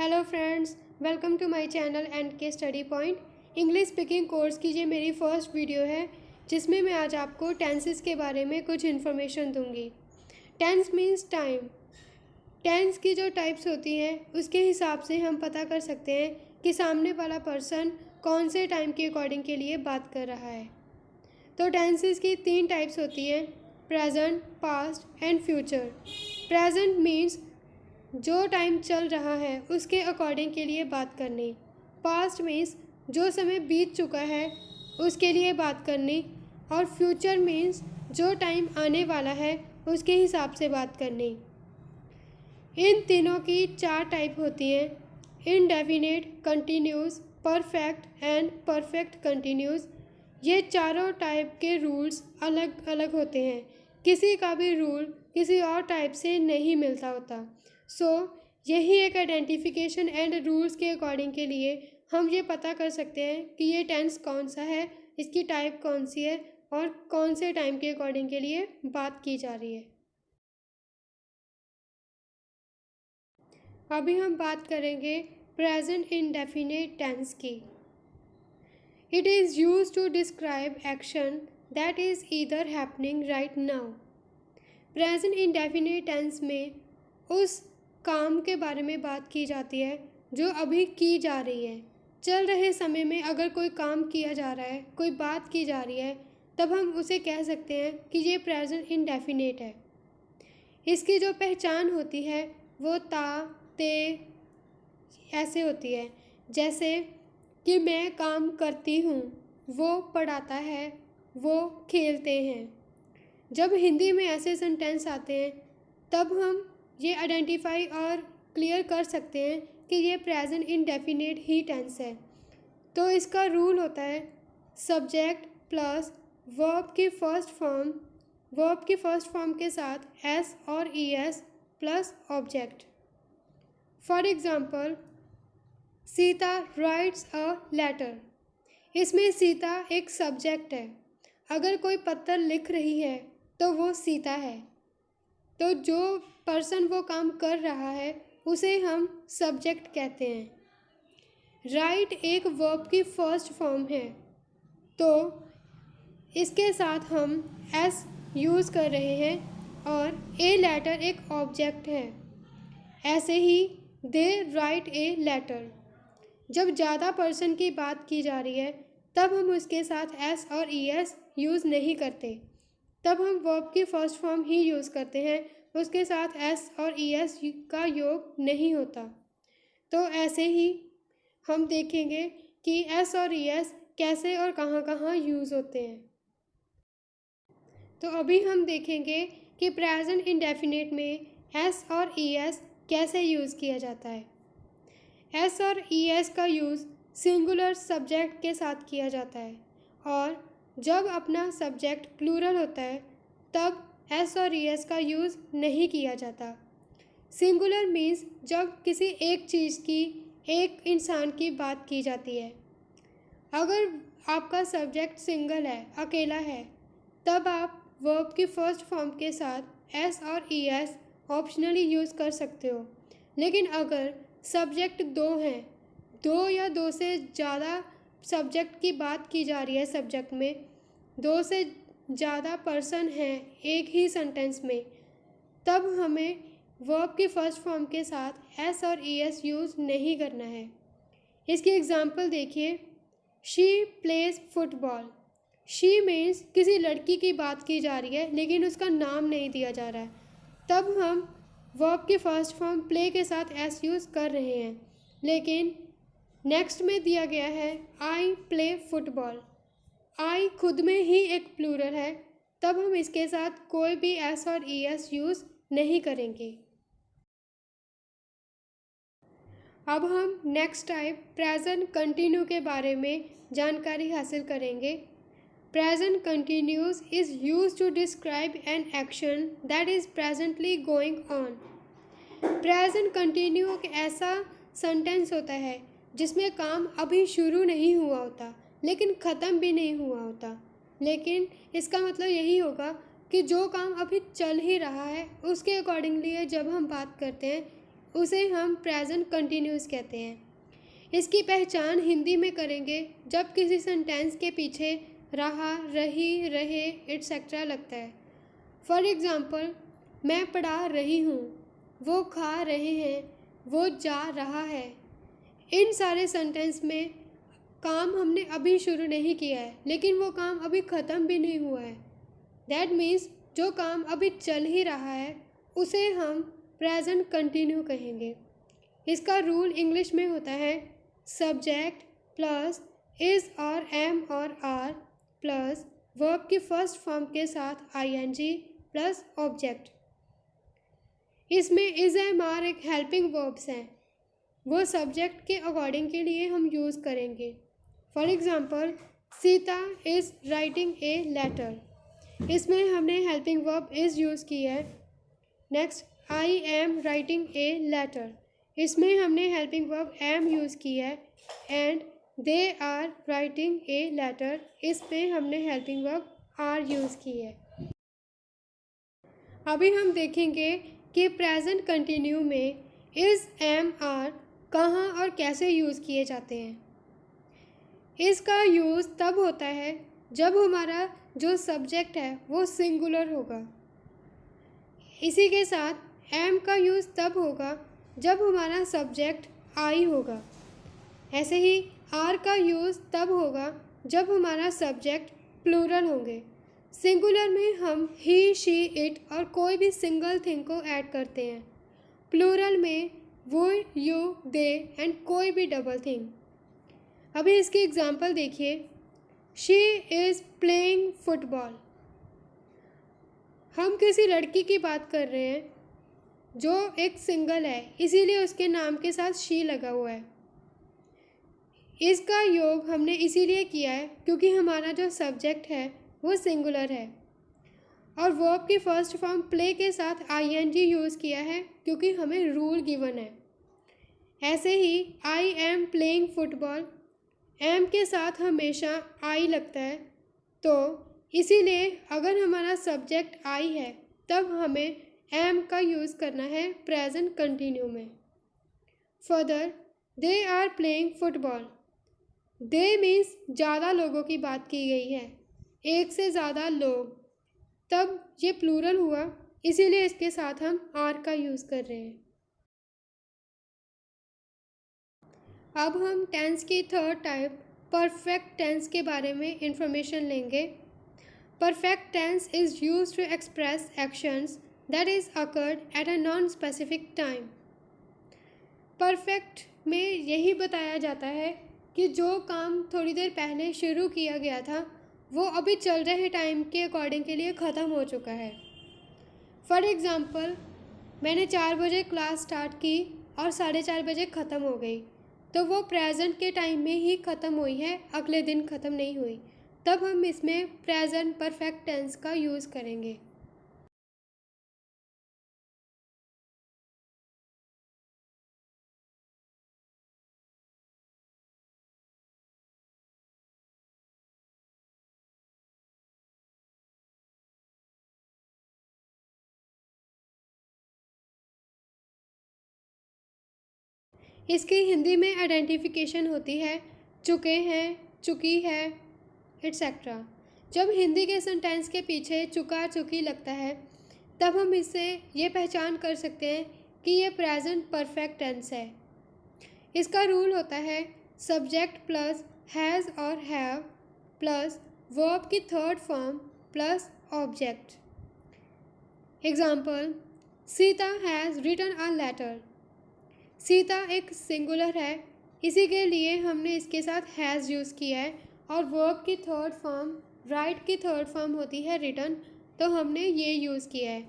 Hello friends, welcome to my channel and K study point. English speaking course की ये मेरी first video है जिसमें मैं आज आपको टेंसेस के बारे में कुछ इन्फॉर्मेशन दूंगी। Tense means time. टेंस की जो टाइप्स होती हैं उसके हिसाब से हम पता कर सकते हैं कि सामने वाला पर्सन कौन से टाइम के अकॉर्डिंग के लिए बात कर रहा है। तो टेंसेस की 3 टाइप्स होती हैं, present, past and future. Present means जो टाइम चल रहा है उसके अकॉर्डिंग के लिए बात करनी। पास्ट मीन्स जो समय बीत चुका है उसके लिए बात करनी। और फ्यूचर मीन्स जो टाइम आने वाला है उसके हिसाब से बात करनी। इन तीनों की 4 टाइप होती हैं, indefinite, continuous, perfect and perfect continuous. ये चारों टाइप के रूल्स अलग अलग होते हैं, किसी का भी रूल किसी और टाइप से नहीं मिलता होता। यही एक आइडेंटिफिकेशन एंड रूल्स के अकॉर्डिंग के लिए हम ये पता कर सकते हैं कि ये टेंस कौन सा है, इसकी टाइप कौन सी है और कौन से टाइम के अकॉर्डिंग के लिए बात की जा रही है। अभी हम बात करेंगे प्रेजेंट इंडेफिनिट टेंस की। It is used to describe action that is either happening right now. Present indefinite tense में उस काम के बारे में बात की जाती है जो अभी की जा रही है। चल रहे समय में अगर कोई काम किया जा रहा है, कोई बात की जा रही है, तब हम उसे कह सकते हैं कि ये प्रेजेंट इंडेफिनिट है। इसकी जो पहचान होती है वो ता, ते ऐसे होती है। जैसे कि मैं काम करती हूँ, वो पढ़ाता है, वो खेलते हैं। जब हिंदी में ऐसे सेंटेंस आते हैं तब हम ये आइडेंटिफाई और क्लियर कर सकते हैं कि ये प्रेजेंट इंडेफिनिट ही टेंस है। तो इसका रूल होता है सब्जेक्ट प्लस वर्ब की फर्स्ट फॉर्म के साथ एस और E S plus object. For example, Sita writes a letter. इसमें सीता एक सब्जेक्ट है। अगर कोई पत्र लिख रही है तो वो सीता है। तो जो पर्सन वो काम कर रहा है उसे हम सब्जेक्ट कहते हैं। राइट एक वर्ब की फर्स्ट फॉर्म है, तो इसके साथ हम एस यूज़ कर रहे हैं और ए लेटर एक ऑब्जेक्ट है। ऐसे ही दे राइट ए लेटर। जब ज़्यादा पर्सन की बात की जा रही है तब हम उसके साथ एस और ई एस यूज़ नहीं करते, तब हम वर्ब की फर्स्ट फॉर्म ही यूज़ करते हैं, उसके साथ एस और ई एस का योग नहीं होता। तो ऐसे ही हम देखेंगे कि एस और ई एस कैसे और कहाँ कहाँ यूज़ होते हैं। तो अभी हम देखेंगे कि प्रेजेंट इंडेफिनिट में एस और ई एस कैसे यूज़ किया जाता है। एस और ई एस का यूज़ सिंगुलर सब्जेक्ट के साथ किया जाता है, और जब अपना सब्जेक्ट प्लूरल होता है तब एस और ई एस का यूज़ नहीं किया जाता। सिंगुलर मीन्स जब किसी एक चीज़ की, एक इंसान की बात की जाती है। अगर आपका सब्जेक्ट सिंगल है, अकेला है, तब आप वर्ब की फर्स्ट फॉर्म के साथ एस और ई एस ऑप्शनली यूज़ कर सकते हो। लेकिन अगर सब्जेक्ट 2 हैं, 2 या 2 से ज़्यादा सब्जेक्ट की बात की जा रही है, सब्जेक्ट में 2 से ज़्यादा पर्सन हैं एक ही सेंटेंस में, तब हमें वर्ब की फर्स्ट फॉर्म के साथ एस और ई एस यूज़ नहीं करना है। इसकी एग्ज़ाम्पल देखिए, she plays football. She means किसी लड़की की बात की जा रही है लेकिन उसका नाम नहीं दिया जा रहा है, तब हम वर्ब की फर्स्ट फॉर्म प्ले के साथ एस यूज़ कर रहे हैं। लेकिन नेक्स्ट में दिया गया है आई प्ले फुटबॉल। आई खुद में ही एक प्लूरल है, तब हम इसके साथ कोई भी एस और ई एस यूज़ नहीं करेंगे। अब हम नेक्स्ट टाइप प्रेजेंट कंटिन्यू के बारे में जानकारी हासिल करेंगे। Present continuous is used to describe an action that is presently going on. Present continue एक ऐसा सेंटेंस होता है जिसमें काम अभी शुरू नहीं हुआ होता लेकिन ख़त्म भी नहीं हुआ होता। लेकिन इसका मतलब यही होगा कि जो काम अभी चल ही रहा है उसके अकॉर्डिंगली जब हम बात करते हैं उसे हम प्रेजेंट कंटिन्यूस कहते हैं। इसकी पहचान हिंदी में करेंगे जब किसी सेंटेंस के पीछे रहा, रही, रहे एटसेट्रा लगता है। फॉर एग्ज़ाम्पल, मैं पढ़ा रही हूँ, वो खा रहे हैं, वो जा रहा है। इन सारे सेंटेंस में काम हमने अभी शुरू नहीं किया है, लेकिन वो काम अभी ख़त्म भी नहीं हुआ है। दैट मीन्स जो काम अभी चल ही रहा है उसे हम प्रेजेंट कंटिन्यू कहेंगे। इसका रूल इंग्लिश में होता है सब्जेक्ट प्लस इज़ और एम और आर प्लस वर्ब की फर्स्ट फॉर्म के साथ आईएनजी प्लस ऑब्जेक्ट। इसमें इज़ एम आर एक हेल्पिंग वर्ब्स हैं, वो सब्जेक्ट के अकॉर्डिंग के लिए हम यूज़ करेंगे। For example, Sita is writing a letter, इसमें हमने हेल्पिंग वर्ब इज़ यूज़ की है। Next, I am writing a letter, इसमें हमने हेल्पिंग वर्ब एम यूज़ की है। And they are writing a letter, इसमें हमने हेल्पिंग वर्ब आर यूज़ की है। अभी हम देखेंगे कि प्रेजेंट कंटिन्यू में इज़ एम आर कहाँ और कैसे यूज़ किए जाते हैं। इसका यूज़ तब होता है जब हमारा जो सब्जेक्ट है वो सिंगुलर होगा। इसी के साथ एम का यूज़ तब होगा जब हमारा सब्जेक्ट आई होगा। ऐसे ही आर का यूज़ तब होगा जब हमारा सब्जेक्ट प्लूरल होंगे। सिंगुलर में हम ही, शी, इट और कोई भी सिंगल थिंग को ऐड करते हैं। प्लूरल में वो, यू, दे एंड कोई भी डबल थिंग। अभी इसकी एग्ज़ाम्पल देखिए, शी इज़ प्लेइंग फुटबॉल। हम किसी लड़की की बात कर रहे हैं जो एक सिंगल है, इसीलिए उसके नाम के साथ शी लगा हुआ है। इसका योग हमने इसीलिए किया है क्योंकि हमारा जो सब्जेक्ट है वो सिंगुलर है, और वर्ब की फर्स्ट फॉर्म प्ले के साथ आईएनजी यूज़ किया है क्योंकि हमें रूल गिवन है। ऐसे ही I am playing football, am के साथ हमेशा आई लगता है, तो इसीलिए अगर हमारा सब्जेक्ट आई है तब हमें एम का यूज़ करना है प्रेजेंट कंटिन्यू में। Further, they are playing football, they means ज़्यादा लोगों की बात की गई है, एक से ज़्यादा लोग, तब ये प्लूरल हुआ, इसीलिए इसके साथ हम आर का यूज़ कर रहे हैं। अब हम टेंस की थर्ड टाइप परफेक्ट टेंस के बारे में इंफॉर्मेशन लेंगे। Perfect tense is used to express actions that is occurred at a non specific time. Perfect में यही बताया जाता है कि जो काम थोड़ी देर पहले शुरू किया गया था वो अभी चल रहे टाइम के अकॉर्डिंग के लिए ख़त्म हो चुका है। फॉर एग्ज़ाम्पल, मैंने 4 बजे क्लास स्टार्ट की और 4:30 बजे ख़त्म हो गई, तो वो प्रेजेंट के टाइम में ही ख़त्म हुई है, अगले दिन ख़त्म नहीं हुई। तब हम इसमें प्रेजेंट परफेक्ट टेंस का यूज़ करेंगे। इसकी हिंदी में आइडेंटिफिकेशन होती है चुके हैं, चुकी है एट्सेट्रा। जब हिंदी के सेंटेंस के पीछे चुका, चुकी लगता है तब हम इससे ये पहचान कर सकते हैं कि ये प्रेजेंट परफेक्ट टेंस है। इसका रूल होता है सब्जेक्ट प्लस हैज़ और हैव प्लस वर्ब की third form plus object. Example, Sita has written a letter. Sita एक सिंगुलर है, इसी के लिए हमने इसके साथ हैज़ यूज़ किया है, और वर्ब की थर्ड फॉर्म राइट की थर्ड फॉर्म होती है रिटन, तो हमने ये यूज़ किया है।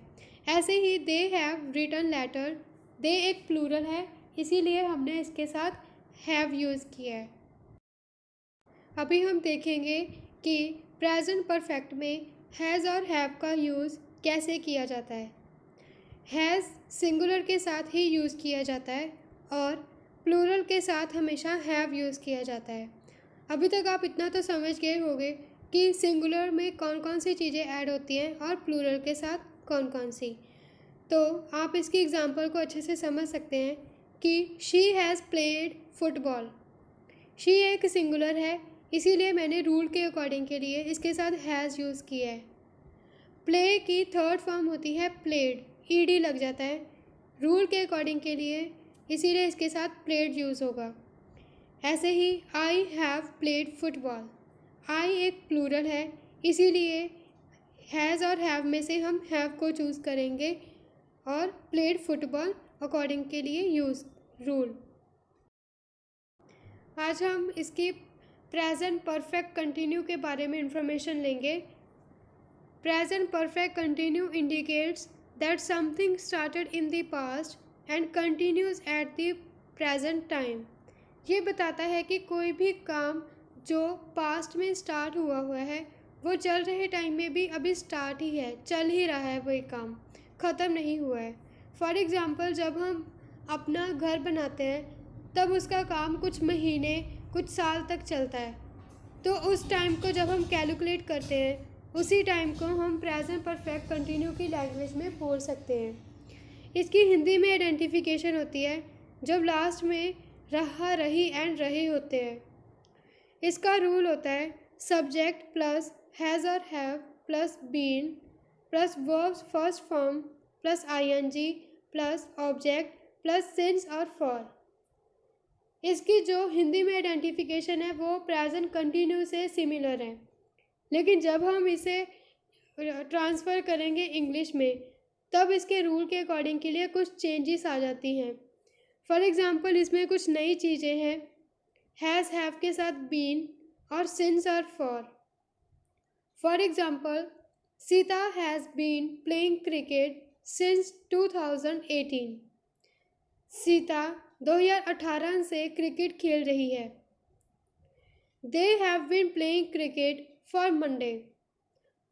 ऐसे ही दे हैव रिटन लेटर, दे एक प्लूरल है, इसीलिए हमने इसके साथ हैव यूज़ किया है। अभी हम देखेंगे कि प्रेजेंट परफेक्ट में हैज़ और हैव का यूज़ कैसे किया जाता है। हैज़ सिंगुलर के साथ ही यूज़ किया जाता है और प्लूरल के साथ हमेशा हैव यूज़ किया जाता है। अभी तक आप इतना तो समझ गए होंगे कि सिंगुलर में कौन कौन सी चीज़ें ऐड होती हैं और प्लूरल के साथ कौन कौन सी। तो आप इसकी एग्ज़ाम्पल को अच्छे से समझ सकते हैं कि she has played football. She एक सिंगुलर है, इसीलिए मैंने रूल के अकॉर्डिंग के लिए इसके साथ हैज़ यूज़ किया है। प्ले की थर्ड फॉर्म होती है प्लेड, ईडी लग जाता है रूल के अकॉर्डिंग के लिए, इसीलिए इसके साथ प्लेड यूज़ होगा। ऐसे ही आई हैव प्लेड फुटबॉल, आई एक प्लूरल है, इसीलिए हैज़ और हैव में से हम हैव को चूज़ करेंगे और प्लेड फुटबॉल अकॉर्डिंग के लिए यूज़ रूल। आज हम इसकी प्रेजेंट परफेक्ट कंटिन्यू के बारे में इंफॉर्मेशन लेंगे। Present perfect continue indicates that something started in the past and continues at the present time. ये बताता है कि कोई भी काम जो पास्ट में स्टार्ट हुआ है वो चल रहे टाइम में भी अभी स्टार्ट ही है, चल ही रहा है, वही काम ख़त्म नहीं हुआ है। फॉर एग्ज़ाम्पल, जब हम अपना घर बनाते हैं तब उसका काम कुछ महीने कुछ साल तक चलता है, तो उस टाइम को जब हम कैलकुलेट करते हैं उसी टाइम को हम प्रेजेंट परफेक्ट कंटिन्यू की लैंग्वेज में बोल सकते हैं। इसकी हिंदी में आइडेंटिफिकेशन होती है जब लास्ट में रहा, रही एंड रहे होते हैं। इसका रूल होता है सब्जेक्ट प्लस हैज़ और have plus been plus verbs first form plus ING plus object plus since और फॉर। इसकी जो हिंदी में आइडेंटिफिकेशन है वो प्रेजेंट कंटिन्यू से सिमिलर है, लेकिन जब हम इसे ट्रांसफ़र करेंगे इंग्लिश में तब इसके रूल के अकॉर्डिंग के लिए कुछ चेंजेस आ जाती हैं। फॉर एग्ज़ाम्पल, इसमें कुछ नई चीज़ें हैं, हैज़ हैव के साथ बीन और सिंस और for. For example, Sita has been playing cricket since 2018। Sita 2018 से क्रिकेट खेल रही है। They have been playing cricket for Monday.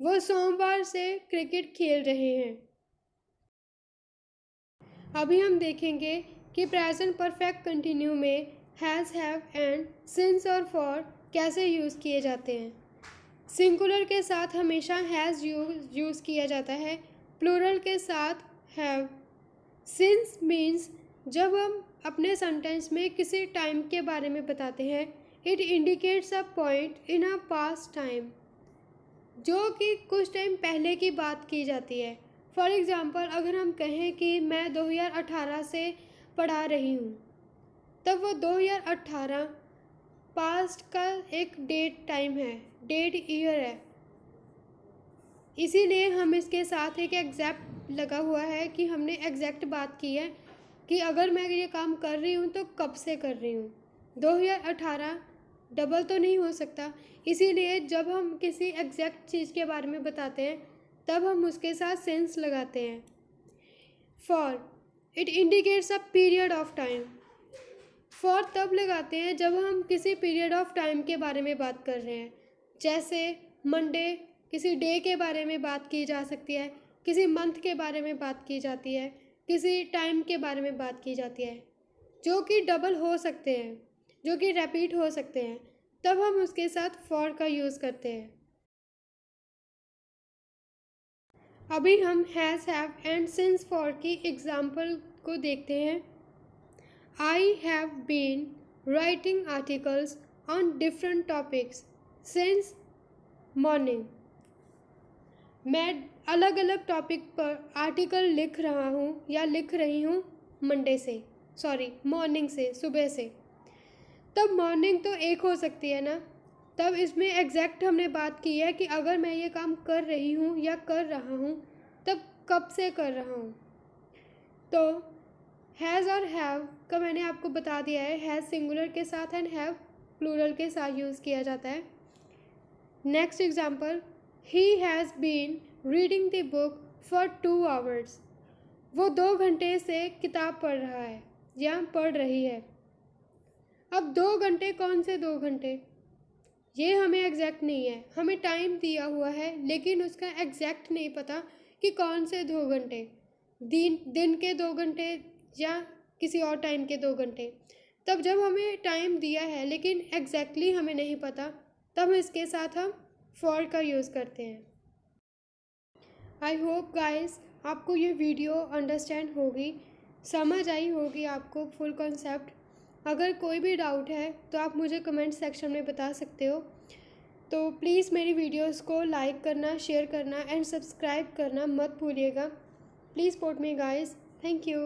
वो सोमवार से क्रिकेट खेल रहे हैं। अभी हम देखेंगे कि प्रेजेंट परफेक्ट कंटिन्यू में हैज़, हैव एंड सिंस और फॉर कैसे यूज़ किए जाते हैं। सिंगुलर के साथ हमेशा हैज़ यूज़ किया जाता है, प्लूरल के साथ हैव। सिंस मीन्स जब हम अपने सेंटेंस में किसी टाइम के बारे में बताते हैं, it indicates a point in a past time, जो कि कुछ टाइम पहले की बात की जाती है। फॉर एग्ज़ाम्पल, अगर हम कहें कि मैं 2018 से पढ़ा रही हूँ, तब वो 2018 पास्ट का एक डेट टाइम है, डेट ईयर है, इसीलिए हम इसके साथ एक एग्जैक्ट लगा हुआ है कि हमने एग्जैक्ट बात की है कि अगर मैं ये काम कर रही हूँ तो कब से कर रही हूँ। 2018 डबल तो नहीं हो सकता, इसीलिए जब हम किसी एग्जैक्ट चीज़ के बारे में बताते हैं तब हम उसके साथ सेंस लगाते हैं। For, it indicates a period of time. For तब लगाते हैं जब हम किसी पीरियड ऑफ टाइम के बारे में बात कर रहे हैं, जैसे मंडे किसी डे के बारे में बात की जा सकती है, किसी मंथ के बारे में बात की जाती है, किसी टाइम के बारे में बात की जाती है, जो कि डबल हो सकते हैं, जो कि रिपीट हो सकते हैं, तब हम उसके साथ फॉर का यूज़ करते हैं। अभी हम has, have and since for की एग्जाम्पल को देखते हैं। I have been writing articles on different topics since morning. मैं अलग अलग टॉपिक पर आर्टिकल लिख रहा हूँ या लिख रही हूँ मॉर्निंग से, सुबह से। तब मॉर्निंग तो एक हो सकती है ना, तब इसमें एग्जैक्ट हमने बात की है कि अगर मैं ये काम कर रही हूँ या कर रहा हूँ तब कब से कर रहा हूँ। तो हैज़ और हैव का मैंने आपको बता दिया है, हैज़ सिंगुलर के साथ एंड हैव प्लूरल के साथ यूज़ किया जाता है। Next example, he has been reading the book for 2 hours। वो 2 घंटे से किताब पढ़ रहा है या पढ़ रही है। अब 2 घंटे, कौन से 2 घंटे, ये हमें एग्जैक्ट नहीं है, हमें टाइम दिया हुआ है लेकिन उसका एग्जैक्ट नहीं पता कि कौन से 2 घंटे, दिन के 2 घंटे या किसी और टाइम के 2 घंटे। तब जब हमें टाइम दिया है लेकिन एग्जैक्टली हमें नहीं पता, तब इसके साथ हम फॉर का यूज़ करते हैं। आई होप गाइस आपको ये वीडियो अंडरस्टैंड होगी, समझ आई होगी आपको फुल कॉन्सेप्ट। अगर कोई भी डाउट है तो आप मुझे कमेंट सेक्शन में बता सकते हो। तो प्लीज़ मेरी वीडियोस को लाइक करना, शेयर करना एंड सब्सक्राइब करना मत भूलिएगा। Please support me guys. Thank you.